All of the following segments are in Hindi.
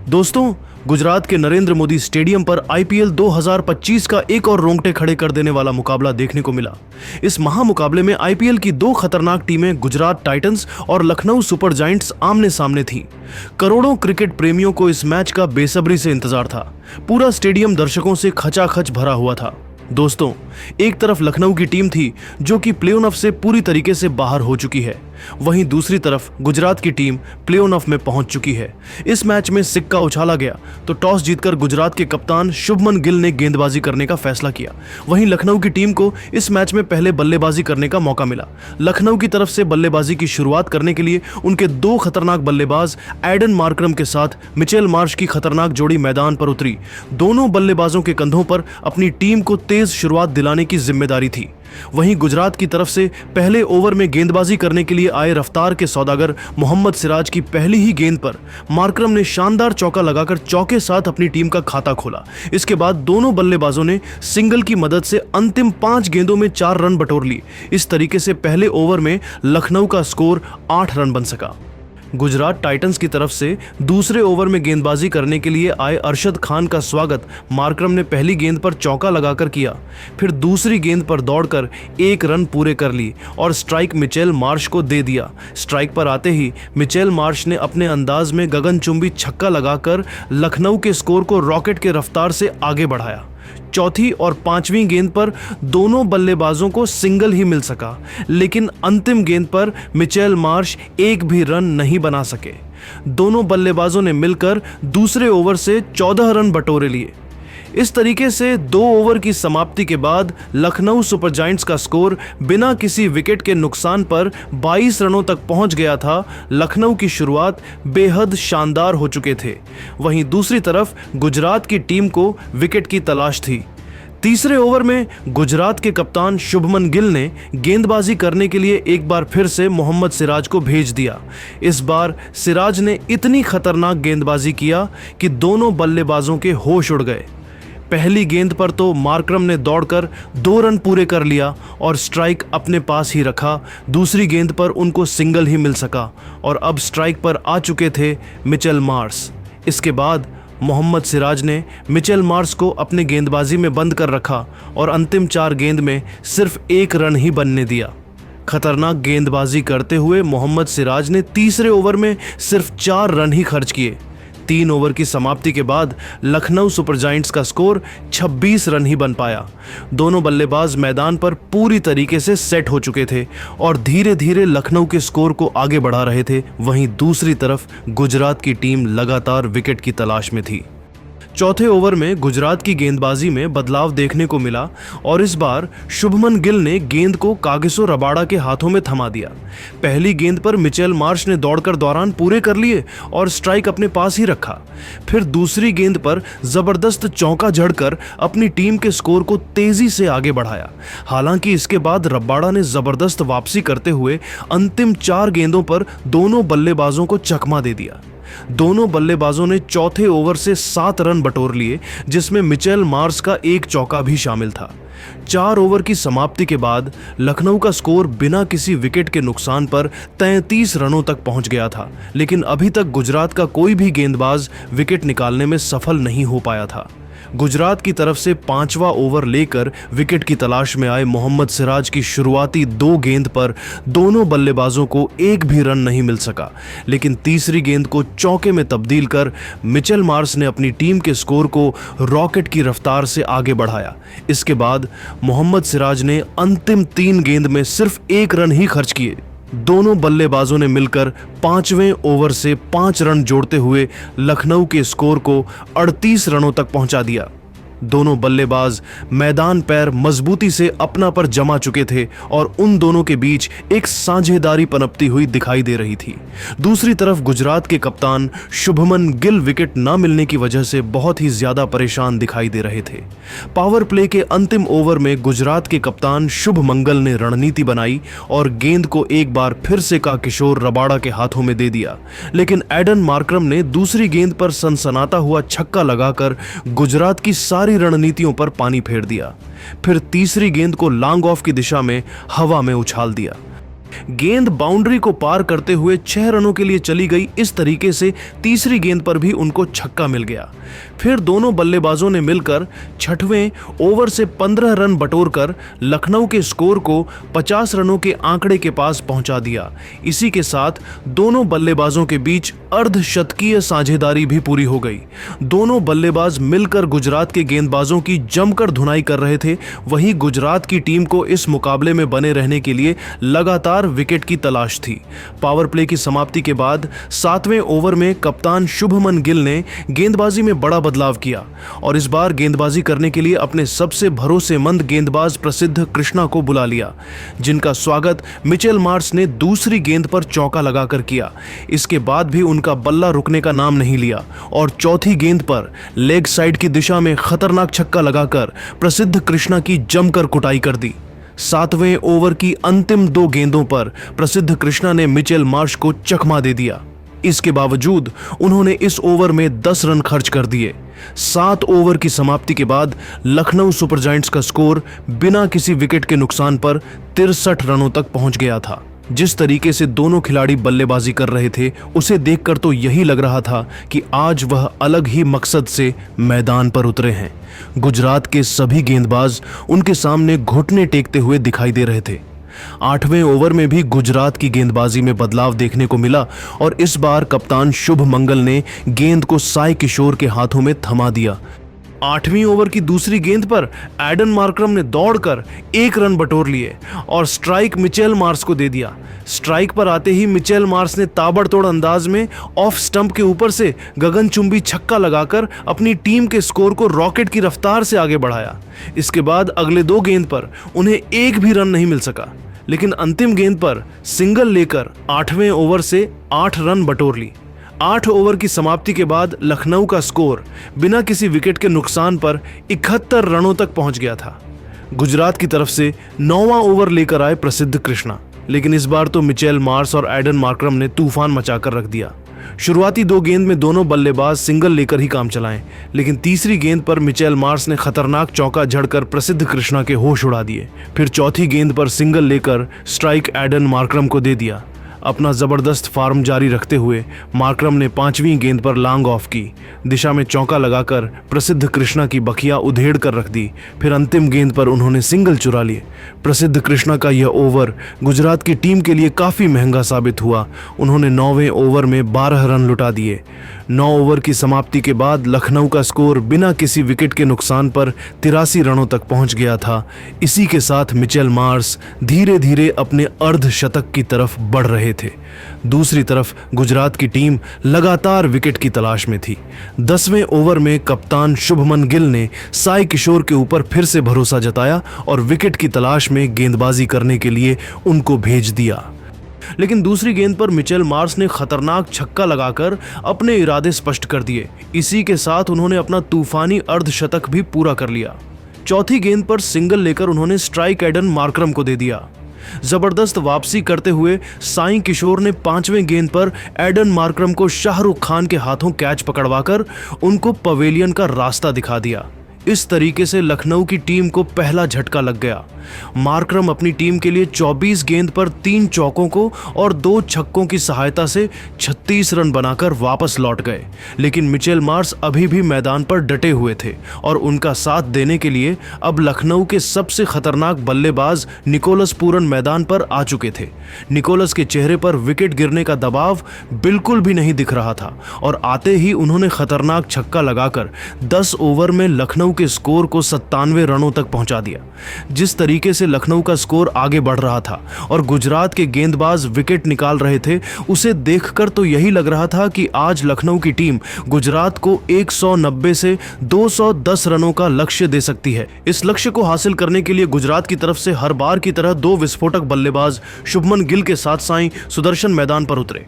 दोस्तों, गुजरात के नरेंद्र मोदी स्टेडियम पर आईपीएल 2025 का एक और रोंगटे खड़े कर देने वाला मुकाबला देखने को मिला। इस महामुकाबले में आईपीएल की दो खतरनाक टीमें गुजरात टाइटंस और लखनऊ सुपर जायंट्स आमने सामने थीं। करोड़ों क्रिकेट प्रेमियों को इस मैच का बेसब्री से इंतजार था। पूरा स्टेडियम दर्शकों से खचाखच भरा हुआ था। दोस्तों, एक तरफ लखनऊ की टीम थी जो कि प्ले ऑफ से पूरी तरीके से बाहर हो चुकी है, वहीं दूसरी तरफ गुजरात की टीम प्ले ऑफ में पहुंच चुकी है। इस मैच में सिक्का उछाला गया तो टॉस जीतकर गुजरात के कप्तान शुभमन गिल ने गेंदबाजी करने का फैसला किया। वहीं लखनऊ की टीम को इस मैच में पहले बल्लेबाजी करने का मौका मिला। लखनऊ की तरफ से बल्लेबाजी की शुरुआत करने के लिए उनके दो खतरनाक बल्लेबाज एडन मार्करम के साथ मिचेल मार्श की खतरनाक जोड़ी मैदान पर उतरी। दोनों बल्लेबाजों के कंधों पर अपनी टीम को तेज शुरुआत दिलाने की जिम्मेदारी थी। वहीं गुजरात की तरफ से पहले ओवर में गेंदबाजी करने के लिए आए रफ्तार के सौदागर मोहम्मद सिराज की पहली ही गेंद पर मार्करम ने शानदार चौका लगाकर चौके साथ अपनी टीम का खाता खोला। इसके बाद दोनों बल्लेबाजों ने सिंगल की मदद से अंतिम 5 गेंदों में 4 रन बटोर लिए। इस तरीके से पहले ओवर में लखनऊ का स्कोर 8 रन बन सका। गुजरात टाइटंस की तरफ से दूसरे ओवर में गेंदबाजी करने के लिए आए अरशद खान का स्वागत मार्करम ने पहली गेंद पर चौका लगाकर किया। फिर दूसरी गेंद पर दौड़कर 1 रन पूरे कर ली और स्ट्राइक मिचेल मार्श को दे दिया। स्ट्राइक पर आते ही मिचेल मार्श ने अपने अंदाज में गगनचुंबी छक्का लगाकर लखनऊ के स्कोर को रॉकेट के रफ्तार से आगे बढ़ाया। चौथी और 5वीं गेंद पर दोनों बल्लेबाजों को सिंगल ही मिल सका, लेकिन अंतिम गेंद पर मिचेल मार्श एक भी रन नहीं बना सके। दोनों बल्लेबाजों ने मिलकर दूसरे ओवर से 14 रन बटोरे लिए। इस तरीके से 2 ओवर की समाप्ति के बाद लखनऊ सुपर जायंट्स का स्कोर बिना किसी विकेट के नुकसान पर 22 रनों तक पहुंच गया था। लखनऊ की शुरुआत बेहद शानदार हो चुके थे। वहीं दूसरी तरफ गुजरात की टीम को विकेट की तलाश थी। तीसरे ओवर में गुजरात के कप्तान शुभमन गिल ने गेंदबाजी करने के लिए एक बार फिर से मोहम्मद सिराज को भेज दिया। इस बार सिराज ने इतनी खतरनाक गेंदबाजी किया कि दोनों बल्लेबाजों के होश उड़ गए। पहली गेंद पर तो मार्करम ने दौड़कर 2 रन पूरे कर लिया और स्ट्राइक अपने पास ही रखा। दूसरी गेंद पर उनको सिंगल ही मिल सका और अब स्ट्राइक पर आ चुके थे मिचेल मार्श। इसके बाद मोहम्मद सिराज ने मिचेल मार्श को अपने गेंदबाजी में बंद कर रखा और अंतिम 4 गेंद में सिर्फ 1 रन ही बनने दिया। खतरनाक गेंदबाजी करते हुए मोहम्मद सिराज ने तीसरे ओवर में सिर्फ 4 रन ही खर्च किए। 3 ओवर की समाप्ति के बाद लखनऊ सुपर जायंट्स का स्कोर 26 रन ही बन पाया। दोनों बल्लेबाज मैदान पर पूरी तरीके से सेट हो चुके थे और धीरे धीरे लखनऊ के स्कोर को आगे बढ़ा रहे थे। वहीं दूसरी तरफ गुजरात की टीम लगातार विकेट की तलाश में थी। चौथे ओवर में गुजरात की गेंदबाजी में बदलाव देखने को मिला और इस बार शुभमन गिल ने गेंद को कागिसो रबाड़ा के हाथों में थमा दिया। पहली गेंद पर मिचेल मार्श ने दौड़कर दौरान पूरे कर लिए और स्ट्राइक अपने पास ही रखा। फिर दूसरी गेंद पर जबरदस्त चौका जड़कर अपनी टीम के स्कोर को तेजी से आगे बढ़ाया। हालांकि इसके बाद रबाड़ा ने जबरदस्त वापसी करते हुए अंतिम 4 गेंदों पर दोनों बल्लेबाजों को चकमा दे दिया। दोनों बल्लेबाजों ने चौथे ओवर से 7 रन बटोर लिए, जिसमें मिचेल मार्श का एक चौका भी शामिल था। 4 ओवर की समाप्ति के बाद लखनऊ का स्कोर बिना किसी विकेट के नुकसान पर 33 रनों तक पहुंच गया था, लेकिन अभी तक गुजरात का कोई भी गेंदबाज विकेट निकालने में सफल नहीं हो पाया था। गुजरात की तरफ से 5वां ओवर लेकर विकेट की तलाश में आए मोहम्मद सिराज की शुरुआती 2 गेंद पर दोनों बल्लेबाजों को एक भी रन नहीं मिल सका, लेकिन तीसरी गेंद को चौके में तब्दील कर मिचेल मार्श ने अपनी टीम के स्कोर को रॉकेट की रफ्तार से आगे बढ़ाया। इसके बाद मोहम्मद सिराज ने अंतिम 3 गेंद में सिर्फ 1 रन ही खर्च किए। दोनों बल्लेबाजों ने मिलकर 5वें ओवर से 5 रन जोड़ते हुए लखनऊ के स्कोर को 38 रनों तक पहुंचा दिया। दोनों बल्लेबाज मैदान पैर मजबूती से अपना पर जमा चुके थे और उन दोनों के बीच एक साझेदारी पनपती हुई दिखाई दे रही थी। दूसरी तरफ गुजरात के कप्तान शुभमन गिल विकेट न मिलने की वजह से बहुत ही ज्यादा परेशान दिखाई दे रहे थे। पावर प्ले के अंतिम ओवर में गुजरात के कप्तान शुभ मंगल ने रणनीति बनाई और गेंद को एक बार फिर से किशोर रबाड़ा के हाथों में दे दिया, लेकिन एडन मार्करम ने दूसरी गेंद पर सनसनाता हुआ छक्का लगाकर गुजरात की सारी रणनीतियों पर पानी फेर दिया। फिर तीसरी गेंद को लॉन्ग ऑफ की दिशा में हवा में उछाल दिया। गेंद बाउंड्री को पार करते हुए 6 रनों के लिए चली गई। इस तरीके से तीसरी गेंद पर भी उनको छक्का मिल गया। फिर दोनों बल्लेबाजों ने मिलकर 6वें ओवर से 15 रन बटोरकर लखनऊ के स्कोर को 50 रनों के आंकड़े के पास पहुंचा दिया। इसी के साथ दोनों बल्लेबाजों के बीच अर्धशतकीय साझेदारी भी पूरी हो गई। दोनों बल्लेबाज मिलकर गुजरात के गेंदबाजों की जमकर धुनाई कर रहे थे। वहीं गुजरात की टीम को इस मुकाबले में बने रहने के लिए लगातार विकेट की तलाश थी। पावर प्ले की समाप्ति के बाद 7वें ओवर में कप्तान शुभमन गिल ने गेंदबाजी में बड़ा बदलाव किया और इस बार गेंदबाजी करने के लिए अपने सबसे भरोसेमंद गेंदबाज प्रसिद्ध कृष्णा को बुला लिया, जिनका स्वागत मिचेल मार्श ने दूसरी गेंद पर चौका लगाकर किया। इसके बाद भी उनका बल्ला रुकने का नाम नहीं लिया और चौथी गेंद पर लेग साइड की दिशा में खतरनाक छक्का लगाकर प्रसिद्ध कृष्णा की जमकर कुटाई कर दी। 7वें ओवर की अंतिम 2 गेंदों पर प्रसिद्ध कृष्णा ने मिचेल मार्श को चकमा दे दिया। इसके बावजूद उन्होंने इस ओवर में 10 रन खर्च कर दिए। 7 ओवर की समाप्ति के बाद लखनऊ सुपर जायंट्स का स्कोर बिना किसी विकेट के नुकसान पर 63 रनों तक पहुंच गया था। जिस तरीके से दोनों खिलाड़ी बल्लेबाजी कर रहे थे, उसे देखकर तो यही लग रहा था कि आज वह अलग ही मकसद से मैदान पर उतरे हैं। गुजरात के सभी गेंदबाज उनके सामने घुटने टेकते हुए दिखाई दे रहे थे। 8वें ओवर में भी गुजरात की गेंदबाजी में बदलाव देखने को मिला और इस बार कप्तान शुभ मंगल ने गेंद को साई किशोर के हाथों में थमा दिया। 8वीं ओवर की दूसरी गेंद पर एडन मार्करम ने दौड़कर 1 रन बटोर लिए और स्ट्राइक मिचेल मार्श को दे दिया। स्ट्राइक पर आते ही मिचेल मार्श ने ताबड़तोड़ अंदाज में ऑफ स्टंप के ऊपर से गगनचुंबी छक्का लगाकर अपनी टीम के स्कोर को रॉकेट की रफ्तार से आगे बढ़ाया। इसके बाद अगले 2 गेंद पर उन्हें एक भी रन नहीं मिल सका, लेकिन अंतिम गेंद पर सिंगल लेकर 8वें ओवर से 8 रन बटोर ली। 8 ओवर की समाप्ति के बाद लखनऊ का स्कोर बिना किसी विकेट के नुकसान पर 71 रनों तक पहुंच गया था। गुजरात की तरफ से 9वां ओवर लेकर आए प्रसिद्ध कृष्णा, लेकिन इस बार तो मिचेल मार्श और एडन मार्करम ने तूफान मचाकर रख दिया। शुरुआती 2 गेंद में दोनों बल्लेबाज सिंगल लेकर ही काम चलाएं, लेकिन तीसरी गेंद पर मिचेल मार्श ने खतरनाक चौका झड़कर प्रसिद्ध कृष्णा के होश उड़ा दिए। फिर चौथी गेंद पर सिंगल लेकर स्ट्राइक एडन मार्करम को दे दिया। अपना जबरदस्त फॉर्म जारी रखते हुए मार्करम ने 5वीं गेंद पर लॉन्ग ऑफ की दिशा में चौका लगाकर प्रसिद्ध कृष्णा की बखिया उधेड़ कर रख दी। फिर अंतिम गेंद पर उन्होंने सिंगल चुरा लिए। प्रसिद्ध कृष्णा का यह ओवर गुजरात की टीम के लिए काफी महंगा साबित हुआ। उन्होंने 9वें ओवर में 12 रन लुटा दिए। 9 ओवर की समाप्ति के बाद लखनऊ का स्कोर बिना किसी विकेट के नुकसान पर 83 रनों तक पहुंच गया था। इसी के साथ मिचेल मार्श धीरे धीरे अपने अर्धशतक की तरफ बढ़ रहे थे। दूसरी तरफ गुजरात की टीम लगातार विकेट की तलाश में थी। 10वें ओवर में कप्तान शुभमन गिल ने साई किशोर के ऊपर फिर से भरोसा जताया और विकेट की तलाश में गेंदबाजी करने के लिए उनको भेज दिया। लेकिन दूसरी गेंद पर मिचेल मार्श ने खतरनाक छक्का लगाकर अपने इरादे स्पष्ट कर दिए। इसी के साथ उन्होंने अपना तूफानी अर्धशतक भी पूरा कर लिया। चौथी गेंद पर सिंगल लेकर उन्होंने स्ट्राइक एडन मार्करम को दे दिया। जबरदस्त वापसी करते हुए साई किशोर ने 5वें गेंद पर एडन मार्करम को शाहरुख खान के हाथों कैच पकड़वाकर उनको पवेलियन का रास्ता दिखा दिया। इस तरीके से लखनऊ की टीम को पहला झटका लग गया। मार्करम अपनी टीम के लिए 24 गेंद पर 3 चौकों को और 2 छक्कों की सहायता से 36 रन बनाकर वापस लौट गए। लेकिन मिचेल मार्श अभी भी मैदान पर डटे हुए थे और उनका साथ देने के लिए अब लखनऊ के सबसे खतरनाक बल्लेबाज निकोलस पूरन मैदान पर आ चुके थे। निकोलस के चेहरे पर विकेट गिरने का दबाव बिल्कुल भी नहीं दिख रहा था और आते ही उन्होंने खतरनाक छक्का लगाकर 10 ओवर में लखनऊ के स्कोर को 97 रनों तक पहुंचा दिया। जिस तरीके से लखनऊ का स्कोर आगे बढ़ रहा था और गुजरात के गेंदबाज विकेट निकाल रहे थे, उसे देखकर तो यही लग रहा था कि आज लखनऊ की टीम गुजरात को 190 से 210 रनों का लक्ष्य दे सकती है। इस लक्ष्य को हासिल करने के लिए गुजरात की तरफ से हर बार की तरह 2 विस्फोटक बल्लेबाज शुभमन गिल के साथ साई सुदर्शन मैदान पर उतरे।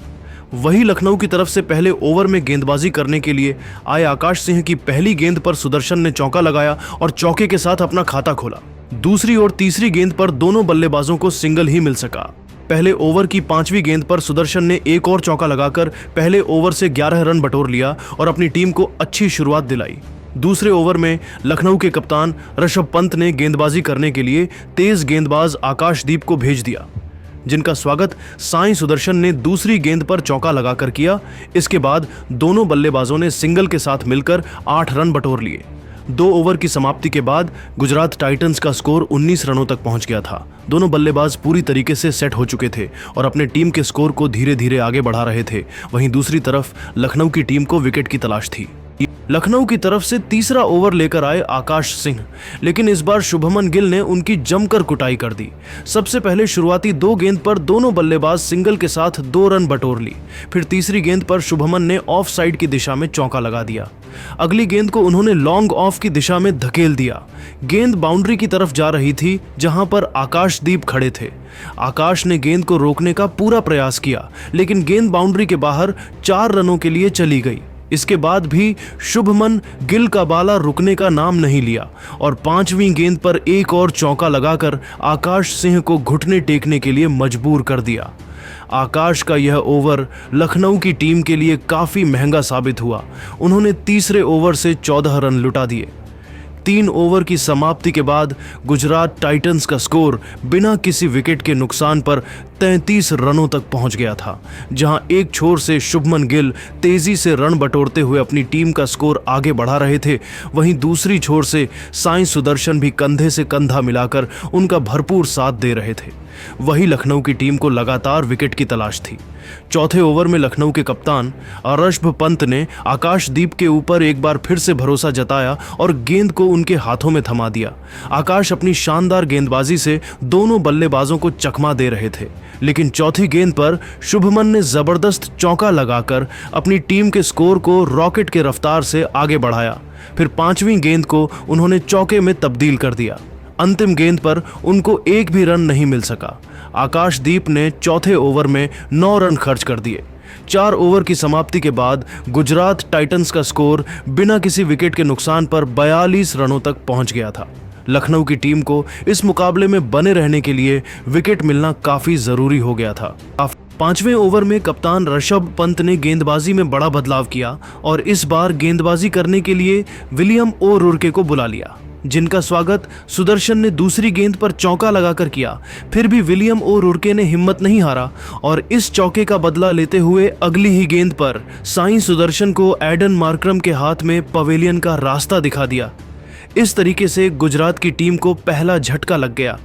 वही लखनऊ की तरफ से पहले ओवर में गेंदबाजी करने के लिए आए आकाश सिंह की पहली गेंद पर सुदर्शन ने चौका लगाया और चौके के साथ अपना खाता खोला। दूसरी और तीसरी गेंद पर दोनों बल्लेबाजों को सिंगल ही मिल सका। पहले ओवर की 5वीं गेंद पर सुदर्शन ने एक और चौका लगाकर पहले ओवर से 11 रन बटोर लिया और अपनी टीम को अच्छी शुरुआत दिलाई। दूसरे ओवर में लखनऊ के कप्तान ऋषभ पंत ने गेंदबाजी करने के लिए तेज गेंदबाज आकाशदीप को भेज दिया। जिनका स्वागत साईं सुदर्शन ने दूसरी गेंद पर चौका लगाकर किया। इसके बाद दोनों बल्लेबाजों ने सिंगल के साथ मिलकर 8 रन बटोर लिए। 2 ओवर की समाप्ति के बाद गुजरात टाइटंस का स्कोर 19 रनों तक पहुंच गया था। दोनों बल्लेबाज पूरी तरीके से सेट हो चुके थे और अपने टीम के स्कोर को धीरे धीरे आगे बढ़ा रहे थे। वहीं दूसरी तरफ लखनऊ की टीम को विकेट की तलाश थी। लखनऊ की तरफ से तीसरा ओवर लेकर आए आकाश सिंह, लेकिन इस बार शुभमन गिल ने उनकी जमकर कुटाई कर दी। सबसे पहले शुरुआती 2 गेंद पर दोनों बल्लेबाज सिंगल के साथ 2 रन बटोर ली। फिर तीसरी गेंद पर शुभमन ने ऑफ साइड की दिशा में चौका लगा दिया। अगली गेंद को उन्होंने लॉन्ग ऑफ की दिशा में धकेल दिया। गेंद बाउंड्री की तरफ जा रही थी, जहां पर आकाशदीप खड़े थे। आकाश ने गेंद को रोकने का पूरा प्रयास किया, लेकिन गेंद बाउंड्री के बाहर 4 रनों के लिए चली गई। इसके बाद भी शुभमन गिल का बाला रुकने का नाम नहीं लिया और 5वीं गेंद पर एक और चौका लगाकर आकाश सिंह को घुटने टेकने के लिए मजबूर कर दिया। आकाश का यह ओवर लखनऊ की टीम के लिए काफी महंगा साबित हुआ। उन्होंने तीसरे ओवर से 14 रन लुटा दिए। 3 ओवर की समाप्ति के बाद गुजरात टाइटंस का स्कोर बिना किसी विकेट के नुकसान पर 33 रनों तक पहुंच गया था। जहां एक छोर से शुभमन गिल तेजी से रन बटोरते हुए अपनी टीम का स्कोर आगे बढ़ा रहे थे, वहीं दूसरी छोर से साईं सुदर्शन भी कंधे से कंधा मिलाकर उनका भरपूर साथ दे रहे थे। वही लखनऊ की टीम को लगातार विकेट की तलाश थी। चौथे ओवर में लखनऊ के कप्तान ऋषभ पंत ने आकाशदीप के ऊपर एक बार फिर से भरोसा जताया और गेंद को उनके हाथों में थमा दिया। आकाश अपनी शानदार गेंदबाजी से दोनों बल्लेबाजों को चकमा दे रहे थे, लेकिन चौथी गेंद पर शुभमन ने जबरदस्त चौका लगाकर अपनी टीम के स्कोर को रॉकेट के रफ्तार से आगे बढ़ाया। फिर 5वीं गेंद को उन्होंने चौके में तब्दील कर दिया। अंतिम गेंद पर उनको एक भी रन नहीं मिल सका। आकाशदीप ने चौथे ओवर में 9 रन खर्च कर दिए। 4 ओवर की समाप्ति के बाद गुजरात टाइटंस का स्कोर बिना किसी विकेट के नुकसान पर 42 रनों तक पहुंच गया था। लखनऊ की टीम को इस मुकाबले में बने रहने के लिए विकेट मिलना काफी जरूरी हो गया था। 5वें ओवर में कप्तान ऋषभ पंत ने गेंदबाजी में बड़ा बदलाव किया और इस बार गेंदबाजी करने के लिए विलियम ओ रुर्के को बुला लिया, जिनका स्वागत सुदर्शन ने दूसरी गेंद पर चौका लगाकर किया। फिर भी विलियम ओ रुर्के ने हिम्मत नहीं हारा और इस चौके का बदला लेते हुए अगली ही गेंद पर साईं सुदर्शन को एडन मार्करम के हाथ में पवेलियन का रास्ता दिखा दिया। इस तरीके से गुजरात की टीम को पहला झटका लग गया।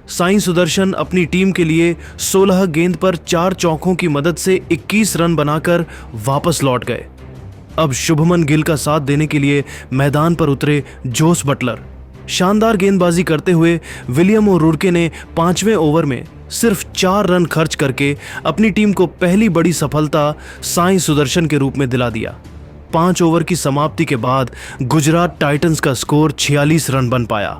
साईं सुदर्शन अपनी टीम के लिए 16 गेंद पर 4 चौकों की मदद से 21 रन बनाकर वापस लौट गए। अब शुभमन गिल का साथ देने के लिए मैदान पर उतरे जोस बटलर। शानदार गेंदबाजी करते हुए विलियम ओ रुर्के ने 5वें ओवर में सिर्फ 4 रन खर्च करके अपनी टीम को पहली बड़ी सफलता साईं सुदर्शन के रूप में दिला दिया। 5 ओवर की समाप्ति के बाद गुजरात टाइटंस का स्कोर 46 रन बन पाया।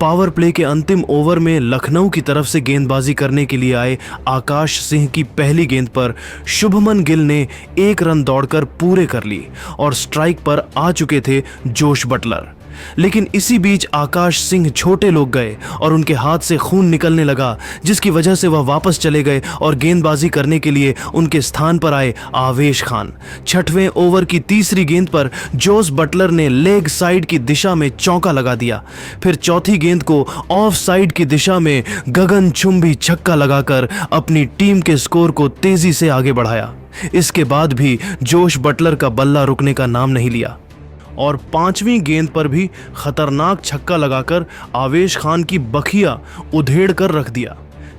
पावर प्ले के अंतिम ओवर में लखनऊ की तरफ से गेंदबाजी करने के लिए आए आकाश सिंह की पहली गेंद पर शुभमन गिल ने 1 रन दौड़कर पूरे कर ली और स्ट्राइक पर आ चुके थे जोश बटलर। लेकिन इसी बीच आकाश सिंह छोटे लोग गए और उनके हाथ से खून निकलने लगा, जिसकी वजह से वह वापस चले गए और गेंदबाजी करने के लिए उनके स्थान पर आए आवेश खान। 6वें ओवर की तीसरी गेंद पर जोस बटलर ने लेग साइड की दिशा में चौका लगा दिया। फिर चौथी गेंद को ऑफ साइड की दिशा में गगनचुंबी छक्का लगाकर अपनी टीम के स्कोर को तेजी से आगे बढ़ाया। इसके बाद भी जोश बटलर का बल्ला रुकने का नाम नहीं लिया और 5वीं गेंद पर भी खतरनाक छक्का लगाकर आवेश खान की बखिया उधेड़ कर रख दिया।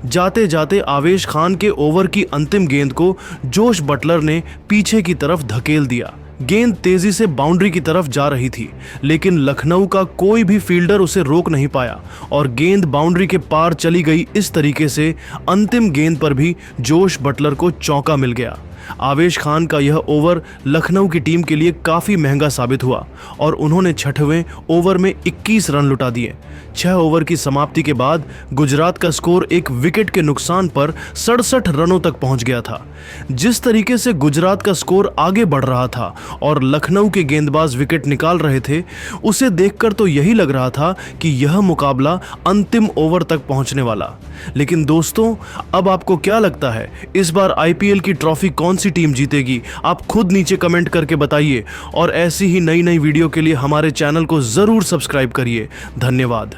जाते जाते आवेश खान के ओवर की अंतिम गेंद को जोश बटलर ने पीछे की तरफ धकेल दिया। गेंद तेजी से बाउंड्री की तरफ जा रही थी, लेकिन लखनऊ का कोई भी फील्डर उसे रोक नहीं पाया और गेंद बाउंड्री के पार चली गई। इस तरीके से अंतिम गेंद पर भी जोश बटलर को चौका मिल गया। आवेश खान का यह ओवर लखनऊ की टीम के लिए काफी महंगा साबित हुआ और उन्होंने 6वें ओवर में 21 रन लुटा दिए। 6 ओवर की समाप्ति के बाद गुजरात का स्कोर एक विकेट के नुकसान पर 67 रनों तक पहुंच गया था। जिस तरीके से गुजरात का स्कोर आगे बढ़ रहा था और लखनऊ के गेंदबाज विकेट निकाल रहे थे, उसे देखकर तो यही लग रहा था कि यह मुकाबला अंतिम ओवर तक पहुंचने वाला। लेकिन दोस्तों, अब आपको क्या लगता है, इस बार आईपीएल की ट्रॉफी कौन सी टीम जीतेगी? आप खुद नीचे कमेंट करके बताइए और ऐसी ही नई नई वीडियो के लिए हमारे चैनल को जरूर सब्सक्राइब करिए। धन्यवाद।